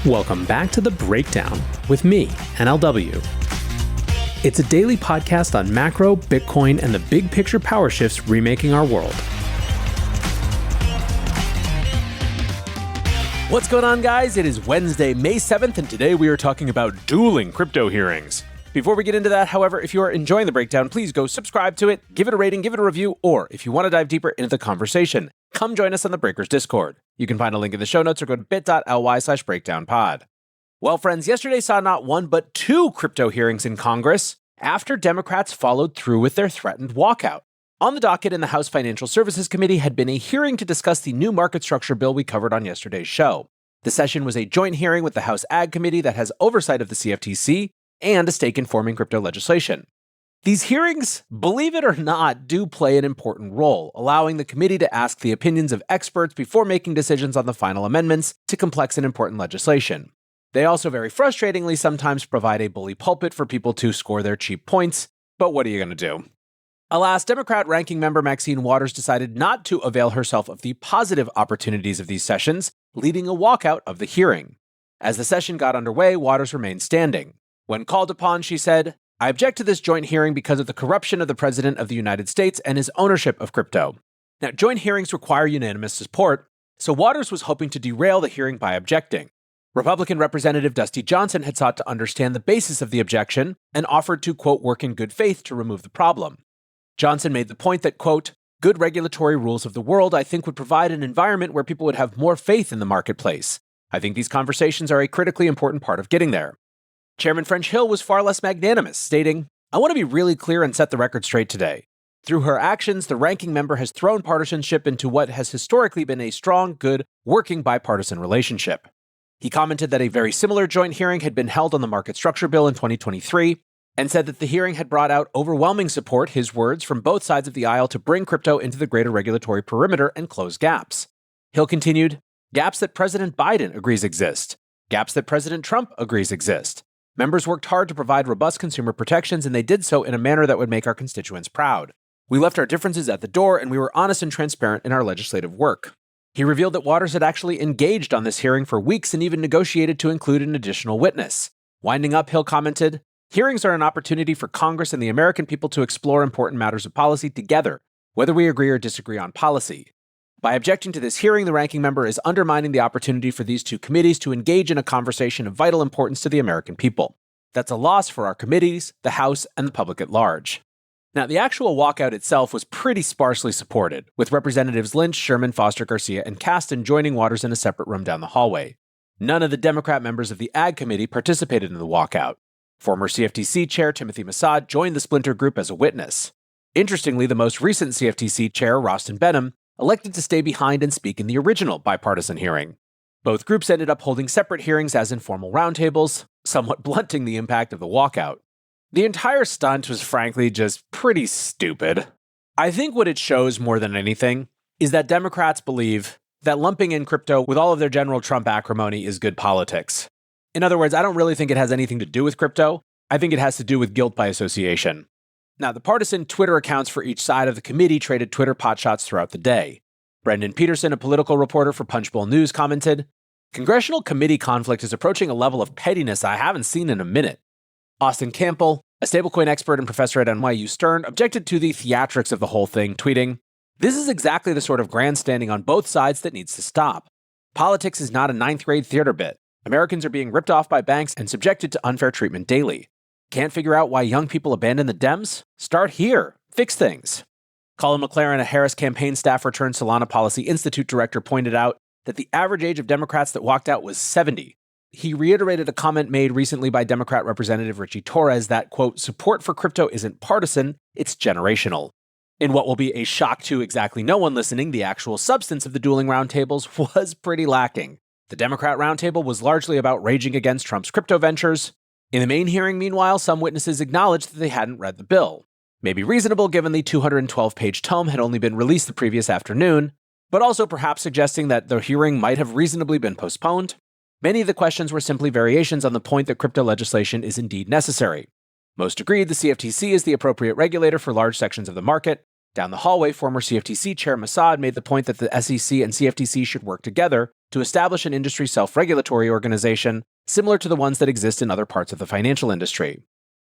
Welcome back to The Breakdown with me, NLW. It's a daily podcast on macro, Bitcoin, and the big picture power shifts remaking our world. What's going on, guys? It is Wednesday, May 7th, and today we are talking about dueling crypto hearings. Before we get into that, however, if you are enjoying The Breakdown, please go subscribe to it, give it a rating, give it a review, or if you want to dive deeper into the conversation, come join us on the Breakers Discord. You can find a link in the show notes or go to bit.ly/breakdownpod. Well, friends, yesterday saw not one but two crypto hearings in Congress after Democrats followed through with their threatened walkout. On the docket in the House Financial Services Committee had been a hearing to discuss the new market structure bill we covered on yesterday's show. The session was a joint hearing with the House Ag Committee that has oversight of the CFTC and a stake in forming crypto legislation. These hearings, believe it or not, do play an important role, allowing the committee to ask the opinions of experts before making decisions on the final amendments to complex and important legislation. They also very frustratingly sometimes provide a bully pulpit for people to score their cheap points, but what are you going to do? Alas, Democrat ranking member Maxine Waters decided not to avail herself of the positive opportunities of these sessions, leading a walkout of the hearing. As the session got underway, Waters remained standing. When called upon, she said, "I object to this joint hearing because of the corruption of the President of the United States and his ownership of crypto." Now, joint hearings require unanimous support, so Waters was hoping to derail the hearing by objecting. Republican Representative Dusty Johnson had sought to understand the basis of the objection and offered to, quote, work in good faith to remove the problem. Johnson made the point that, quote, good regulatory rules of the world, I think, would provide an environment where people would have more faith in the marketplace. I think these conversations are a critically important part of getting there. Chairman French Hill was far less magnanimous, stating, I want to be really clear and set the record straight today. Through her actions, the ranking member has thrown partisanship into what has historically been a strong, good, working bipartisan relationship. He commented that a very similar joint hearing had been held on the market structure bill in 2023, and said that the hearing had brought out overwhelming support, his words, from both sides of the aisle to bring crypto into the greater regulatory perimeter and close gaps. Hill continued, gaps that President Biden agrees exist, gaps that President Trump agrees exist. Members worked hard to provide robust consumer protections, and they did so in a manner that would make our constituents proud. We left our differences at the door, and we were honest and transparent in our legislative work. He revealed that Waters had actually engaged on this hearing for weeks and even negotiated to include an additional witness. Winding up, Hill commented, hearings are an opportunity for Congress and the American people to explore important matters of policy together, whether we agree or disagree on policy. By objecting to this hearing, the ranking member is undermining the opportunity for these two committees to engage in a conversation of vital importance to the American people. That's a loss for our committees, the House, and the public at large. Now, the actual walkout itself was pretty sparsely supported, with Representatives Lynch, Sherman, Foster, Garcia, and Caston joining Waters in a separate room down the hallway. None of the Democrat members of the Ag Committee participated in the walkout. Former CFTC Chair Timothy Massad joined the splinter group as a witness. Interestingly, the most recent CFTC Chair, Rostin Benham, elected to stay behind and speak in the original bipartisan hearing. Both groups ended up holding separate hearings as informal roundtables, somewhat blunting the impact of the walkout. The entire stunt was frankly just pretty stupid. I think what it shows more than anything is that Democrats believe that lumping in crypto with all of their General Trump acrimony is good politics. In other words, I don't really think it has anything to do with crypto. I think it has to do with guilt by association. Now, the partisan Twitter accounts for each side of the committee traded Twitter potshots throughout the day. Brendan Peterson, a political reporter for Punchbowl News, commented, Congressional committee conflict is approaching a level of pettiness I haven't seen in a minute. Austin Campbell, a stablecoin expert and professor at NYU Stern, objected to the theatrics of the whole thing, tweeting, this is exactly the sort of grandstanding on both sides that needs to stop. Politics is not a ninth-grade theater bit. Americans are being ripped off by banks and subjected to unfair treatment daily. Can't figure out why young people abandon the Dems? Start here. Fix things. Colin McLaren, a Harris campaign staffer turned Solana Policy Institute director, pointed out that the average age of Democrats that walked out was 70. He reiterated a comment made recently by Democrat Representative Richie Torres that, quote, support for crypto isn't partisan, it's generational. In what will be a shock to exactly no one listening, the actual substance of the dueling roundtables was pretty lacking. The Democrat roundtable was largely about raging against Trump's crypto ventures. In the main hearing, meanwhile, some witnesses acknowledged that they hadn't read the bill. Maybe reasonable given the 212-page tome had only been released the previous afternoon, but also perhaps suggesting that the hearing might have reasonably been postponed. Many of the questions were simply variations on the point that crypto legislation is indeed necessary. Most agreed the CFTC is the appropriate regulator for large sections of the market. Down the hallway, former CFTC Chair Mossad made the point that the SEC and CFTC should work together to establish an industry self-regulatory organization similar to the ones that exist in other parts of the financial industry.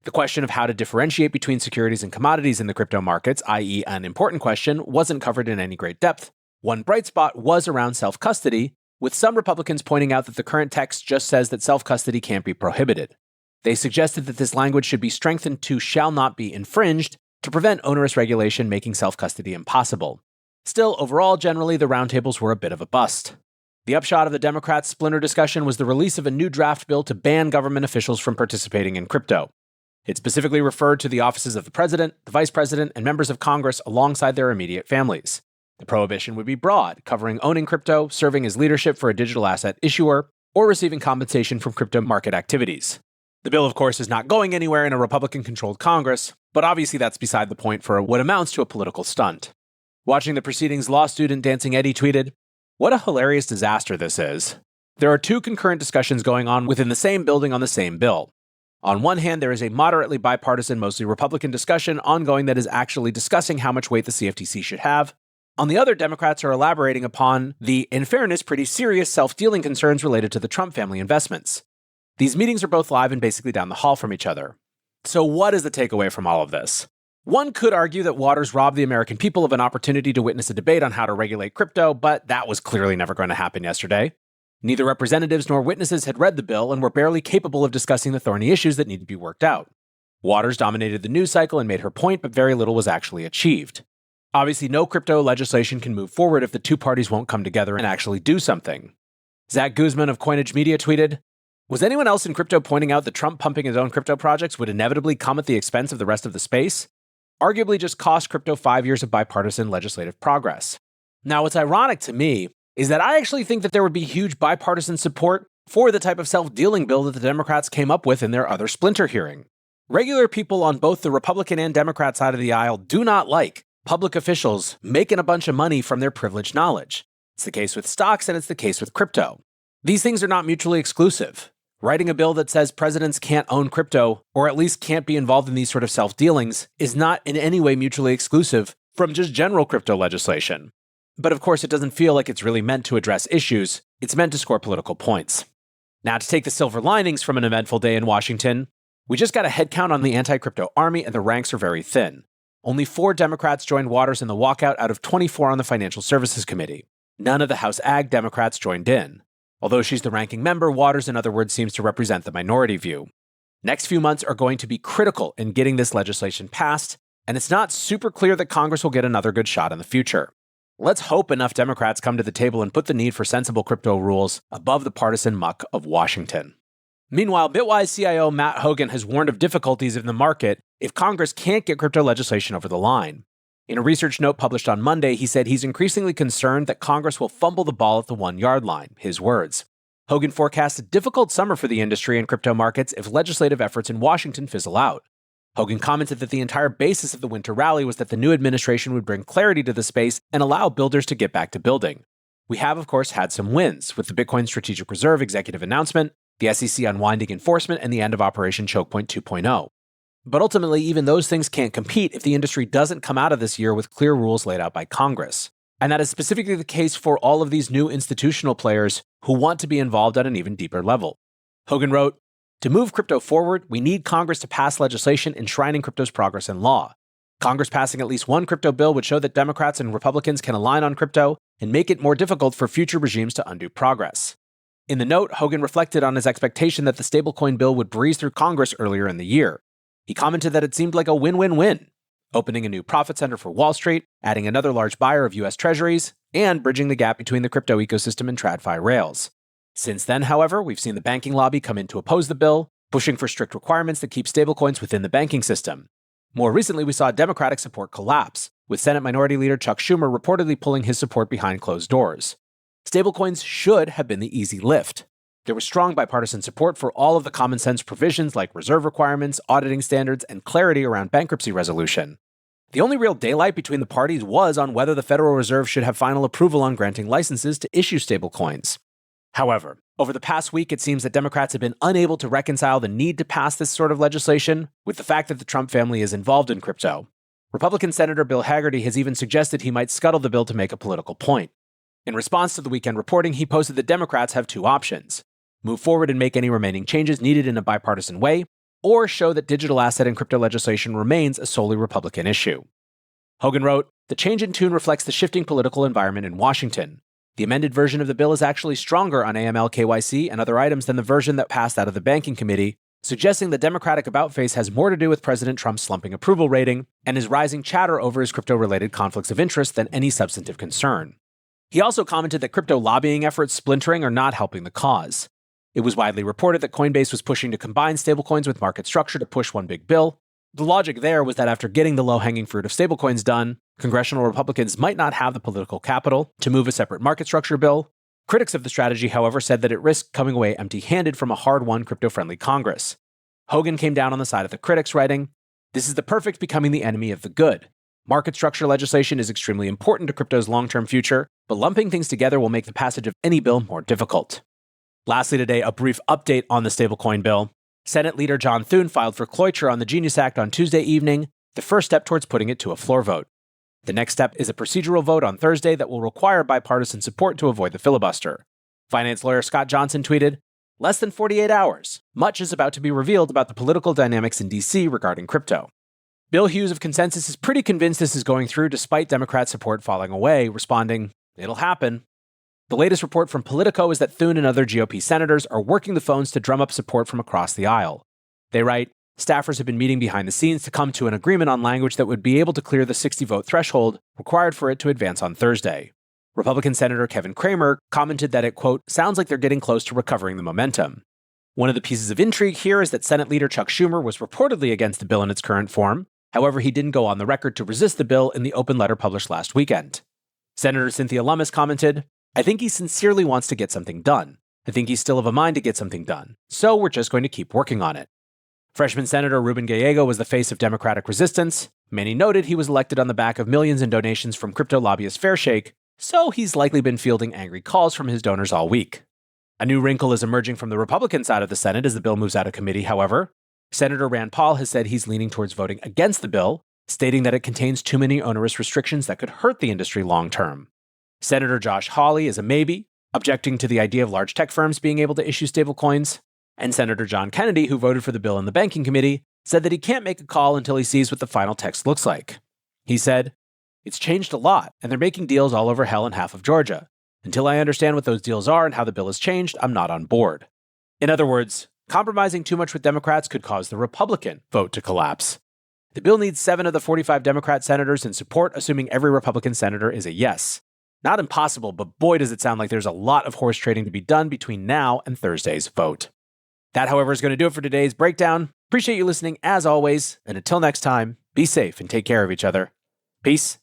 The question of how to differentiate between securities and commodities in the crypto markets, i.e. an important question, wasn't covered in any great depth. One bright spot was around self-custody, with some Republicans pointing out that the current text just says that self-custody can't be prohibited. They suggested that this language should be strengthened to shall not be infringed to prevent onerous regulation making self-custody impossible. Still, overall, generally, the roundtables were a bit of a bust. The upshot of the Democrats' splinter discussion was the release of a new draft bill to ban government officials from participating in crypto. It specifically referred to the offices of the president, the vice president, and members of Congress alongside their immediate families. The prohibition would be broad, covering owning crypto, serving as leadership for a digital asset issuer, or receiving compensation from crypto market activities. The bill, of course, is not going anywhere in a Republican-controlled Congress, but obviously that's beside the point for what amounts to a political stunt. Watching the proceedings, law student Dancing Eddie tweeted, "What a hilarious disaster this is. There are two concurrent discussions going on within the same building on the same bill. On one hand, there is a moderately bipartisan, mostly Republican discussion ongoing that is actually discussing how much weight the CFTC should have. On the other, Democrats are elaborating upon the, in fairness, pretty serious self-dealing concerns related to the Trump family investments. These meetings are both live and basically down the hall from each other. So what is the takeaway from all of this? One could argue that Waters robbed the American people of an opportunity to witness a debate on how to regulate crypto, but that was clearly never going to happen yesterday. Neither representatives nor witnesses had read the bill and were barely capable of discussing the thorny issues that need to be worked out. Waters dominated the news cycle and made her point, but very little was actually achieved. Obviously, no crypto legislation can move forward if the two parties won't come together and actually do something. Zach Guzman of Coinage Media tweeted, "Was anyone else in crypto pointing out that Trump pumping his own crypto projects would inevitably come at the expense of the rest of the space? Arguably just cost crypto 5 years of bipartisan legislative progress." Now, what's ironic to me is that I actually think that there would be huge bipartisan support for the type of self-dealing bill that the Democrats came up with in their other splinter hearing. Regular people on both the Republican and Democrat side of the aisle do not like public officials making a bunch of money from their privileged knowledge. It's the case with stocks and it's the case with crypto. These things are not mutually exclusive. Writing a bill that says presidents can't own crypto, or at least can't be involved in these sort of self-dealings, is not in any way mutually exclusive from just general crypto legislation. But of course, it doesn't feel like it's really meant to address issues. It's meant to score political points. Now, to take the silver linings from an eventful day in Washington, we just got a headcount on the anti-crypto army and the ranks are very thin. Only 4 Democrats joined Waters in the walkout out of 24 on the Financial Services Committee. None of the House Ag Democrats joined in. Although she's the ranking member, Waters, in other words, seems to represent the minority view. Next few months are going to be critical in getting this legislation passed, and it's not super clear that Congress will get another good shot in the future. Let's hope enough Democrats come to the table and put the need for sensible crypto rules above the partisan muck of Washington. Meanwhile, Bitwise CIO Matt Hogan has warned of difficulties in the market if Congress can't get crypto legislation over the line. In a research note published on Monday, he said he's increasingly concerned that Congress will fumble the ball at the 1-yard line, his words. Hogan forecasts a difficult summer for the industry and crypto markets if legislative efforts in Washington fizzle out. Hogan commented that the entire basis of the winter rally was that the new administration would bring clarity to the space and allow builders to get back to building. We have, of course, had some wins, with the Bitcoin Strategic Reserve executive announcement, the SEC unwinding enforcement, and the end of Operation Chokepoint 2.0. But ultimately, even those things can't compete if the industry doesn't come out of this year with clear rules laid out by Congress. And that is specifically the case for all of these new institutional players who want to be involved at an even deeper level. Hogan wrote, "To move crypto forward, we need Congress to pass legislation enshrining crypto's progress in law. Congress passing at least one crypto bill would show that Democrats and Republicans can align on crypto and make it more difficult for future regimes to undo progress." In the note, Hogan reflected on his expectation that the stablecoin bill would breeze through Congress earlier in the year. He commented that it seemed like a win-win-win, opening a new profit center for Wall Street, adding another large buyer of US Treasuries, and bridging the gap between the crypto ecosystem and TradFi rails. Since then, however, we've seen the banking lobby come in to oppose the bill, pushing for strict requirements that keep stablecoins within the banking system. More recently, we saw Democratic support collapse, with Senate Minority Leader Chuck Schumer reportedly pulling his support behind closed doors. Stablecoins should have been the easy lift. There was strong bipartisan support for all of the common sense provisions like reserve requirements, auditing standards, and clarity around bankruptcy resolution. The only real daylight between the parties was on whether the Federal Reserve should have final approval on granting licenses to issue stablecoins. However, over the past week, it seems that Democrats have been unable to reconcile the need to pass this sort of legislation with the fact that the Trump family is involved in crypto. Republican Senator Bill Hagerty has even suggested he might scuttle the bill to make a political point. In response to the weekend reporting, he posted that Democrats have two options: move forward and make any remaining changes needed in a bipartisan way, or show that digital asset and crypto legislation remains a solely Republican issue. Hogan wrote, "The change in tune reflects the shifting political environment in Washington. The amended version of the bill is actually stronger on AML, KYC, and other items than the version that passed out of the banking committee, suggesting the Democratic about-face has more to do with President Trump's slumping approval rating and his rising chatter over his crypto-related conflicts of interest than any substantive concern." He also commented that crypto lobbying efforts splintering are not helping the cause. It was widely reported that Coinbase was pushing to combine stablecoins with market structure to push one big bill. The logic there was that after getting the low-hanging fruit of stablecoins done, congressional Republicans might not have the political capital to move a separate market structure bill. Critics of the strategy, however, said that it risked coming away empty-handed from a hard-won crypto-friendly Congress. Hogan came down on the side of the critics, writing, "This is the perfect becoming the enemy of the good. Market structure legislation is extremely important to crypto's long-term future, but lumping things together will make the passage of any bill more difficult." Lastly today, a brief update on the stablecoin bill. Senate Leader John Thune filed for cloture on the Genius Act on Tuesday evening, the first step towards putting it to a floor vote. The next step is a procedural vote on Thursday that will require bipartisan support to avoid the filibuster. Finance lawyer Scott Johnson tweeted, "Less than 48 hours. Much is about to be revealed about the political dynamics in D.C. regarding crypto." Bill Hughes of Consensus is pretty convinced this is going through despite Democrat support falling away, responding, "It'll happen." The latest report from Politico is that Thune and other GOP senators are working the phones to drum up support from across the aisle. They write, "Staffers have been meeting behind the scenes to come to an agreement on language that would be able to clear the 60-vote threshold required for it to advance on Thursday." Republican Senator Kevin Cramer commented that it, quote, "sounds like they're getting close to recovering the momentum." One of the pieces of intrigue here is that Senate Leader Chuck Schumer was reportedly against the bill in its current form. However, he didn't go on the record to resist the bill in the open letter published last weekend. Senator Cynthia Lummis commented, "I think he sincerely wants to get something done. I think he's still of a mind to get something done. So we're just going to keep working on it." Freshman Senator Ruben Gallego was the face of Democratic resistance. Many noted he was elected on the back of millions in donations from crypto lobbyist Fairshake, so he's likely been fielding angry calls from his donors all week. A new wrinkle is emerging from the Republican side of the Senate as the bill moves out of committee, however. Senator Rand Paul has said he's leaning towards voting against the bill, stating that it contains too many onerous restrictions that could hurt the industry long term. Senator Josh Hawley is a maybe, objecting to the idea of large tech firms being able to issue stablecoins. And Senator John Kennedy, who voted for the bill in the banking committee, said that he can't make a call until he sees what the final text looks like. He said, "It's changed a lot, and they're making deals all over hell in half of Georgia. Until I understand what those deals are and how the bill has changed, I'm not on board." In other words, compromising too much with Democrats could cause the Republican vote to collapse. The bill needs 7 of the 45 Democrat senators in support, assuming every Republican senator is a yes. Not impossible, but boy does it sound like there's a lot of horse trading to be done between now and Thursday's vote. That, however, is going to do it for today's breakdown. Appreciate you listening as always, and until next time, be safe and take care of each other. Peace